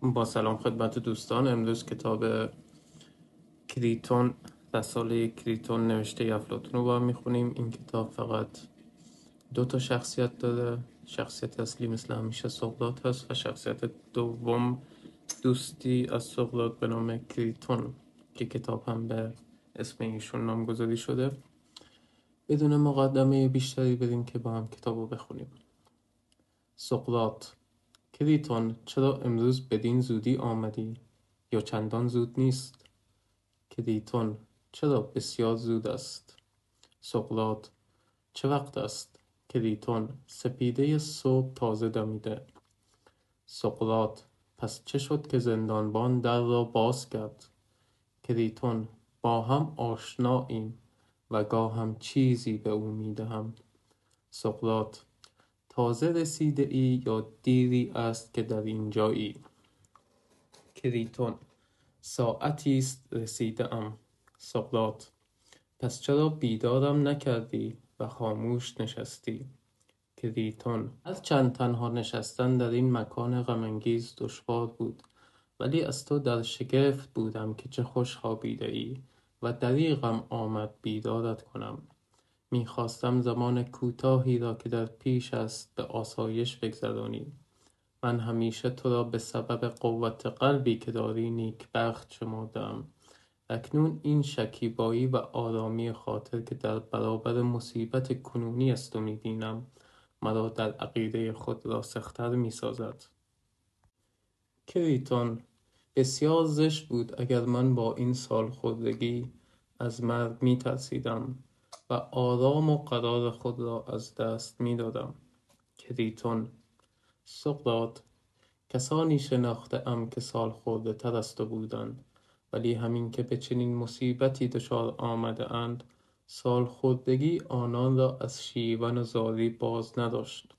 با سلام خدمت دوستان. امروز کتاب کریتون، رساله کریتون نوشته افلاطون رو با هم میخونیم. این کتاب فقط 2 شخصیت داره. شخصیت اصلی مثل همیشه سقراط هست و شخصیت دوم دوستی از سقراط به نام کریتون که کتاب هم به اسم ایشون نامگذاری شده. بدون مقدمه بیشتری بریم که با هم کتاب رو بخونیم. سقراط: کریتون، چرا امروز بدین زودی آمدی؟ یا چندان زود نیست؟ کریتون: چرا بسیار زود است؟ سقراط: چه وقت است؟ کریتون: سپیده صبح تازه دمیده. سقراط: پس چه شد که زندانبان در را باز کرد؟ کریتون: با هم آشناییم و گاهم چیزی به او میدهم. سقراط: تازه رسیده ای یا دیری است که در اینجایی؟ کریتون: ساعتی است رسیده ام. سقراط: پس چرا بیدارم نکردی و خاموش نشستی؟ کریتون: هرچند تنها نشستن در این مکان غمانگیز دشوار بود، ولی از تو در شگفت بودم که چه خوش خوابیده ای و دریغم آمد بیدارت کنم. میخواستم زمان کوتاهی را که در پیش است به آسایش بگذرانی. من همیشه تو را به سبب قوت قلبی که داری نیکبخت شمردم. اکنون این شکیبایی و آرامی خاطر که در برابر مصیبت کنونی از تو می‌بینم مرا در عقیده خود راسخ‌تر می‌سازد. کریتون: بسیار زشت بود اگر من با این سالخوردگی از مرگ می‌ترسیدم و آرام و قرار خود را از دست می‌دادم. کریتون: سقراط: کسانی شناخته‌ام که سالخورده تر از تو بودند، ولی همین که به چنین مصیبتی دچار آمده اند، سالخوردگی آنان را از شیون و زاری باز نداشت.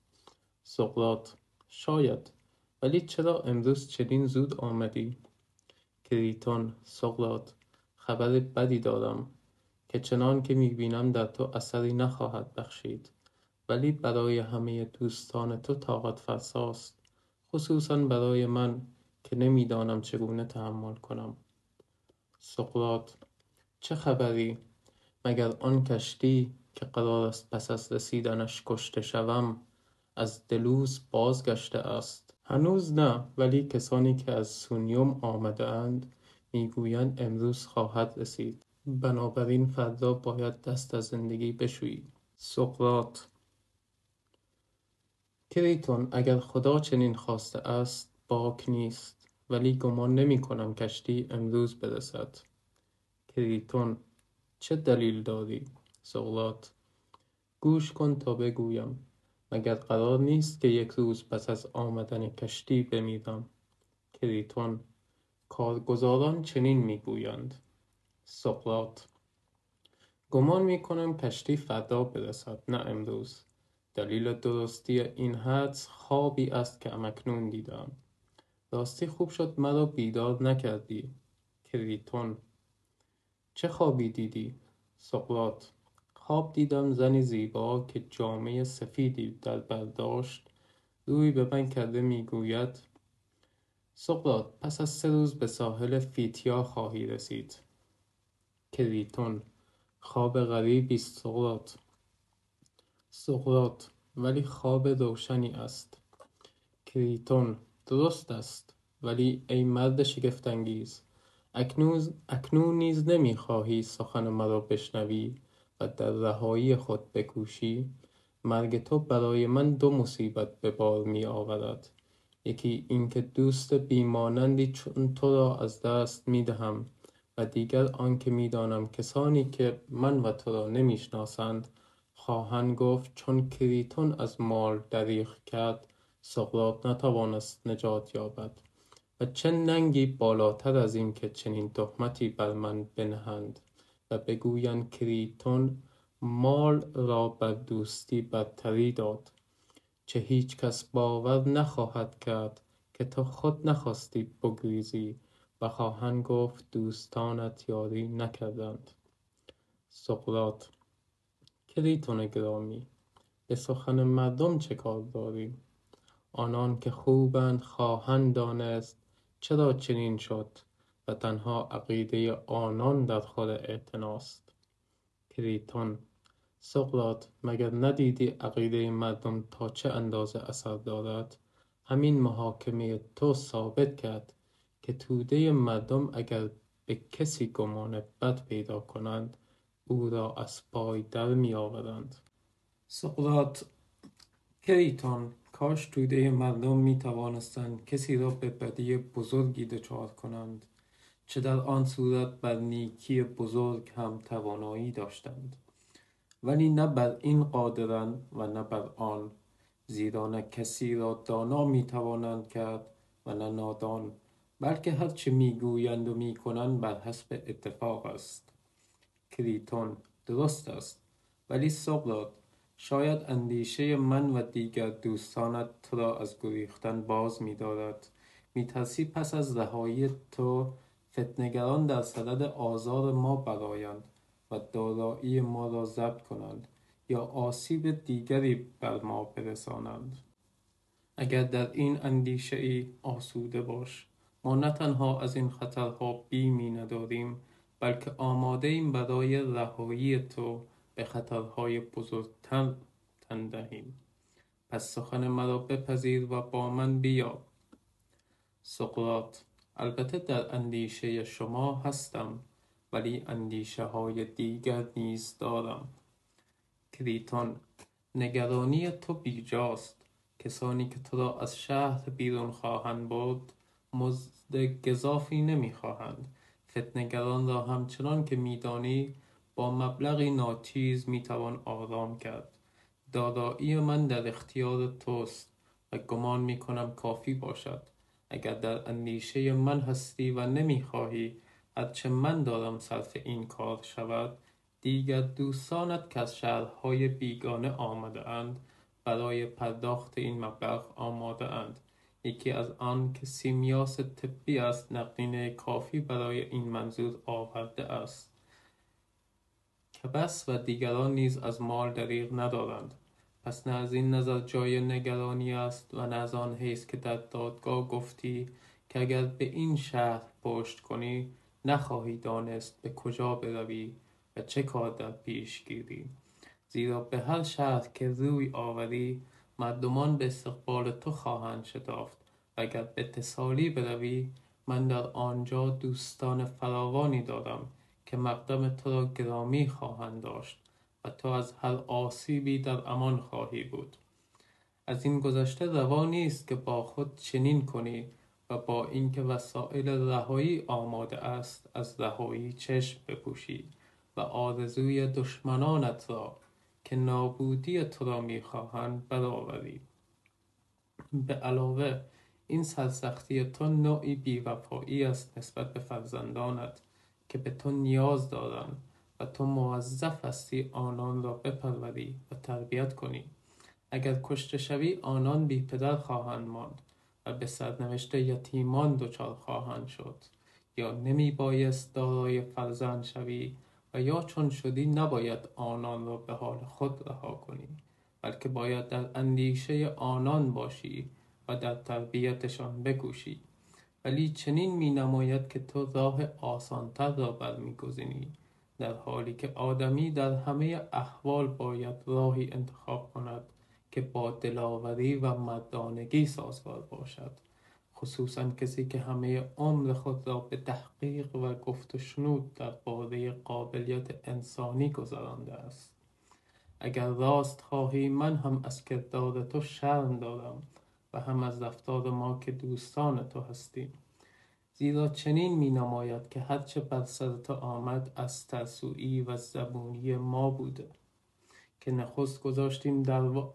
سقراط: شاید، ولی چرا امروز چنین زود آمدی؟ کریتون: سقراط: خبر بدی دارم که چنان که می‌بینم در تو اثری نخواهد بخشید، ولی برای همه دوستان تو طاقت فرساست، خصوصاً برای من که نمیدانم چگونه تحمل کنم. سقراط: چه خبری؟ مگر آن کشتی که قرار است پس از رسیدنش کشته شوم از دلوس بازگشته است؟ هنوز نه، ولی کسانی که از سونیوم آمده اند میگویند امروز خواهد رسید. بنابراین فردا باید دست از زندگی بشویی. سقراط: کریتون، اگر خدا چنین خواسته است باک نیست، ولی گمان نمی کنم کشتی امروز برسد. کریتون: چه دلیل داری؟ سقراط: گوش کن تا بگویم. مگر قرار نیست که یک روز پس از آمدن کشتی بمیرم؟ کریتون: کارگزاران چنین میگویند. سقراط: گمان میکنم کشتی فردا برسد، نه امروز. دلیل درستی این حدس خوابی است که اکنون دیدم. راستی خوب شد مرا بیدار نکردی. کریتون: چه خوابی دیدی؟ سقراط: خواب دیدم زنی زیبا که جامه سفیدی در بر داشت روی به من کرده میگوید سقراط، پس از 3 روز به ساحل فیتیا خواهی رسید. کریتون: خواب غریبی است سقراط. سقراط: ولی خواب روشنی است. کریتون: درست است، ولی ای مرد شگفت‌انگیز، اکنون نیز نمیخواهی سخن مرا بشنوی و در رهایی خود بکوشی؟ مرگ تو برای من 2 مصیبت به بار می آورد. یکی اینکه دوست بیمانندی چون تو را از دست می دهم و دیگر آنکه می دانم کسانی که من و تو را نمیشناسند خواهند گفت چون کریتون از مال دریغ کرد سقراط نتوانست نجات یابد. و چه ننگی بالاتر از این که چنین تهمتی بر من بنهند و بگویند کریتون مال را بر دوستی برتری داد. چه هیچ کس باور نخواهد کرد که تو خود نخواستی بگریزی و خواهند گفت دوستانت یاری نکردند. سقراط: کریتون گرامی، به سخن مردم چه کار داری؟ آنان که خوبند خواهند دانست چرا چنین شد و تنها عقیده آنان در خور اعتناست؟ کریتون: سقراط، مگر ندیدی عقیده مردم تا چه اندازه اثر دارد؟ همین محاکمه تو ثابت کرد که توده مردم اگر به کسی گمان بد پیدا کنند او را از پای در می آورند. سقراط: کریتون، کاش توده مردم می توانستند کسی را به بدی بزرگی دچار کنند، چه در آن صورت بر نیکی بزرگ هم توانایی داشتند، ولی نه بر این قادرند و نه بر آن، زیرا نه کسی را دانا می توانند کرد و نه نادان، بلکه هر چه می گویند و می کنند بر حسب اتفاق است. کریتون: درست است، ولی سقراط، شاید اندیشه من و دیگر دوستانت تو را از گریختن باز می دارد. می ترسی پس از رهایی تو فتنه‌گران در صدد آزار ما برآیند و دارایی ما را ضبط کنند یا آسیب دیگری بر ما برسانند. اگر در این اندیشه ای آسوده باش، ما نه تنها از این خطرها بیمی نداریم، بلکه آماده ایم برای رهایی تو به خطرهای بزرگتر تن دهیم. پس سخن مرا بپذیر و با من بیا. سقراط: البته در اندیشه شما هستم، ولی اندیشه های دیگر نیز دارم. کریتون: نگرانی تو بیجاست. کسانی که تو را از شهر بیرون خواهند برد مزد گزافی نمیخواهند. فتنه‌گران را همچنان که میدانی با مبلغی ناچیز میتوان آرام کرد. دارایی من در اختیار توست و گمان میکنم کافی باشد. اگر در اندیشه من هستی و نمیخواهی هرچه من دارم صرف این کار شود، دیگر دوستانت که از شهرهای بیگانه آمده اند برای پرداخت این مبلغ آماده اند. یکی از آن که سیمیاس طبی است نقدینه کافی برای این منظور آورده است. کبس و دیگران نیز از مال دریغ ندارند. پس نه از این نظر جای نگرانی است و نه از آن حیث که در دادگاه گفتی که اگر به این شهر پشت کنی نخواهی دانست به کجا بروی و چه کار در پیش گیری، زیرا به هر شهر که روی آوری مردمان به استقبال تو خواهند شتافت و اگر به تسالی بروی من در آنجا دوستان فراوانی دارم که مقدم تو را گرامی خواهند داشت و تو از هر آسیبی در امان خواهی بود. از این گذشته روا نیست که با خود چنین کنی و با اینکه وسایل رهایی آماده است از رهایی چشم بپوشی و آرزوی دشمنانت را که نابودی تو را میخواهند برآوری. به علاوه این سرسختی تو نوعی بیوفایی است نسبت به فرزندانت که به تو نیاز دارند و تو موظف هستی آنان را بپروری و تربیت کنی. اگر کشته شوی آنان بی پدر خواهند ماند و به سرنوشت یتیمان دچار خواهند شد. یا نمی بایست دارای فرزند شوی و یا چون شدی نباید آنان را به حال خود رها کنی، بلکه باید در اندیشه آنان باشی و در تربیتشان بکوشی. ولی چنین می نماید که تو راه آسانتر را برمیگزینی، در حالی که آدمی در همه احوال باید راهی انتخاب کند که با دلاوری و مردانگی سازگار باشد، خصوصا کسی که همه عمر خود را به تحقیق و گفت و شنود درباره قابلیت انسانی گذرانده است. اگر راست خواهی من هم از کردار تو شرم دارم و هم از رفتار ما که دوستان تو هستیم، زیرا چنین می نماید که هرچه بر سر تو آمد از ترسویی و زبونی ما بوده که نخست گذاشتیم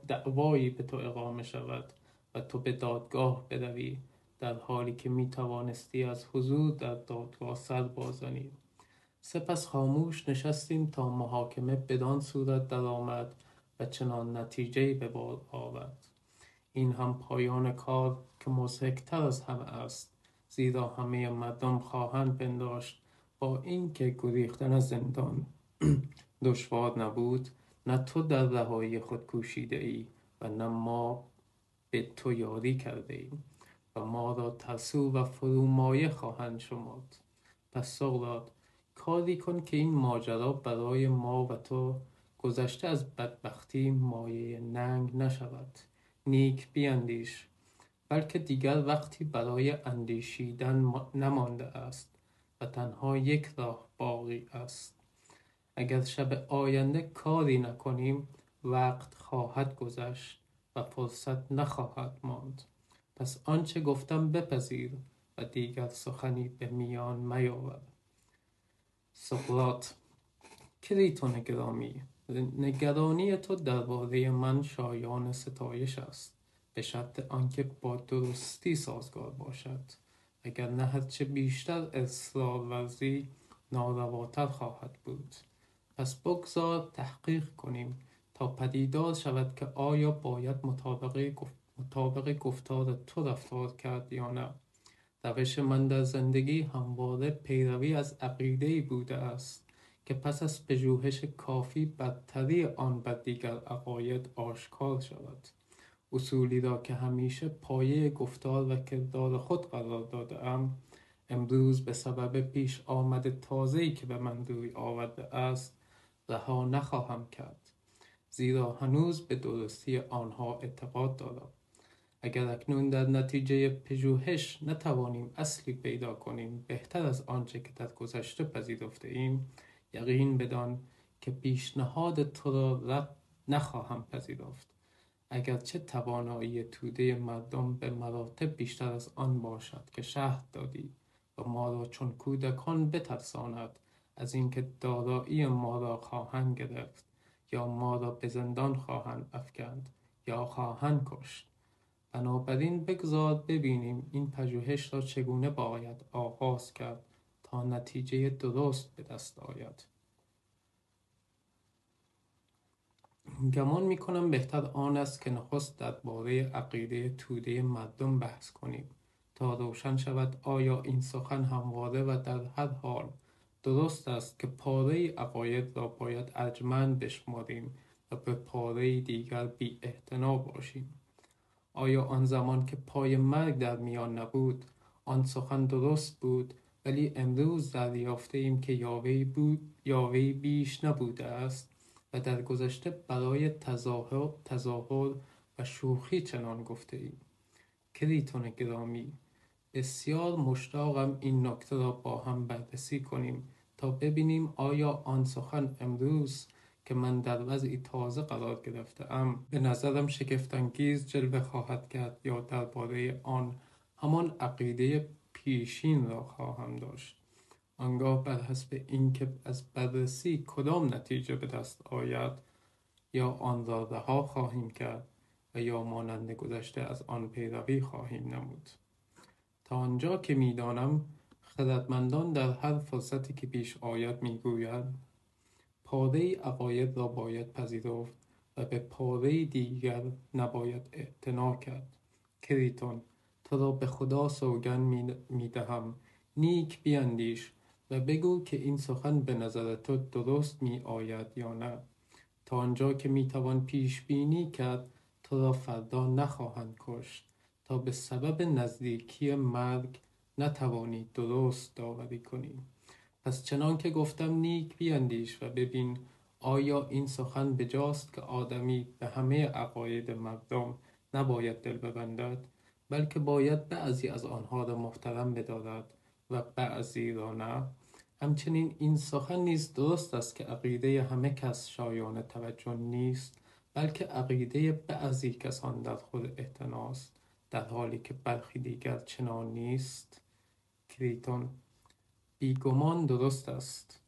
دعوایی به تو اقامه شود و تو به دادگاه بروی، در حالی که می توانستی از حضور در دادگاه سر بازنی. سپس خاموش نشستیم تا محاکمه بدان صورت درآمد و چنان نتیجه‌ای به بار آورد. این هم پایان کار که مضحک‌تر از همه است، زیرا همه مردم خواهند پنداشت با اینکه گریختن از زندان دشوار نبود، نه تو در رهایی خود کوشیده ای و نه ما به تو یاری کرده ایم. و ما را ترسو و فرومایه خواهند شمرد. پس سقراط، کاری کن که این ماجرا برای ما و تو گذشته از بدبختی مایه ننگ نشود. نیک بیندیش، بلکه دیگر وقتی برای اندیشیدن نمانده است و تنها یک راه باقی است. اگر شب آینده کاری نکنیم، وقت خواهد گذشت و فرصت نخواهد ماند. پس آنچه گفتم بپذیر و دیگر سخنی به میان میاور. سقراط: کریتون گرامی، نگرانی تو درباره من شایان ستایش است، به شرط آنکه با درستی سازگار باشد. اگر نه هرچه بیشتر اصرار ورزی، نارواتر خواهد بود. پس بگذار تحقیق کنیم تا پدیدار شود که آیا باید مطابق گفتار تو رفتار کرد یا نه. روش من در زندگی همواره پیروی از عقیده‌ای بوده است که پس از پژوهش کافی برتری آن بر دیگر عقاید آشکار شود. اصولی را که همیشه پایه گفتار و کردار خود قرار داده‌ام، امروز به سبب پیش آمد تازه‌ای که به من روی آورده است رها نخواهم کرد، زیرا هنوز به درستی آنها اعتقاد دارم. اگر اکنون در نتیجه پژوهش نتوانیم اصلی پیدا کنیم بهتر از آنچه که در گذشته پذیرفته ایم، یقین بدان که پیشنهاد تو را رد نخواهم پذیرفت، اگرچه توانایی توده مردم به مراتب بیشتر از آن باشد که شرح دادی و ما را چون کودکان بترساند از اینکه دارایی ما را خواهند گرفت یا ما را به زندان خواهند افکند یا خواهند کشت. بنابراین بگذار ببینیم این پژوهش را چگونه باید آغاز کرد تا نتیجه درست به دست آید. گمان می‌کنم بهتر آن است که نخست درباره عقیده توده مردم بحث کنیم تا روشن شود آیا این سخن همواره و در هر حال درست است که پاره عقاید را باید ارجمند بشماریم و به پاره دیگر بی اعتنا باشیم. آیا آن زمان که پای مرگ در میان نبود آن سخن درست بود، ولی امروز دریافته ایم که یاوه‌ای بیش نبوده است و در گذشته برای تظاهر و شوخی چنان گفته ایم. کریتون گرامی، بسیار مشتاقم این نکته را با هم بررسی کنیم تا ببینیم آیا آن سخن امروز که من در وضعی تازه قرار گرفته‌ام به نظرم شگفت‌انگیز جلوه خواهد کرد یا درباره آن همان عقیده پیشین را خواهم داشت. آنگاه بر حسب اینکه از بررسی کدام نتیجه به دست آید یا آن را رها خواهیم کرد و یا مانند گذشته از آن پیروی خواهیم نمود. تا آنجا که می‌دانم خردمندان در هر فرصتی که پیش آید می‌گویند پاره عقاید را باید پذیرفت و به پاره دیگر نباید اعتنا کرد. کریتون، تو را به خدا سوگند می‌دهم نیک بیندیش و بگو که این سخن به نظر تو درست می‌آید یا نه. تا آنجا که می‌توان پیش بینی کرد تو را فردا نخواهند کشت تا به سبب نزدیکی مرگ نتوانی درست داوری کنی. پس چنان که گفتم نیک بیندیش و ببین آیا این سخن بجاست که آدمی به همه عقاید مردم نباید دل ببندد، بلکه باید بعضی از آنها را محترم بدارد و بعضی را نه. همچنین این سخن نیز درست است که عقیده همه کس شایان توجه نیست، بلکه عقیده بعضی کسان در خود اعتناست، در حالی که برخی دیگر چنان نیست. کریتون: بیگمان درست است.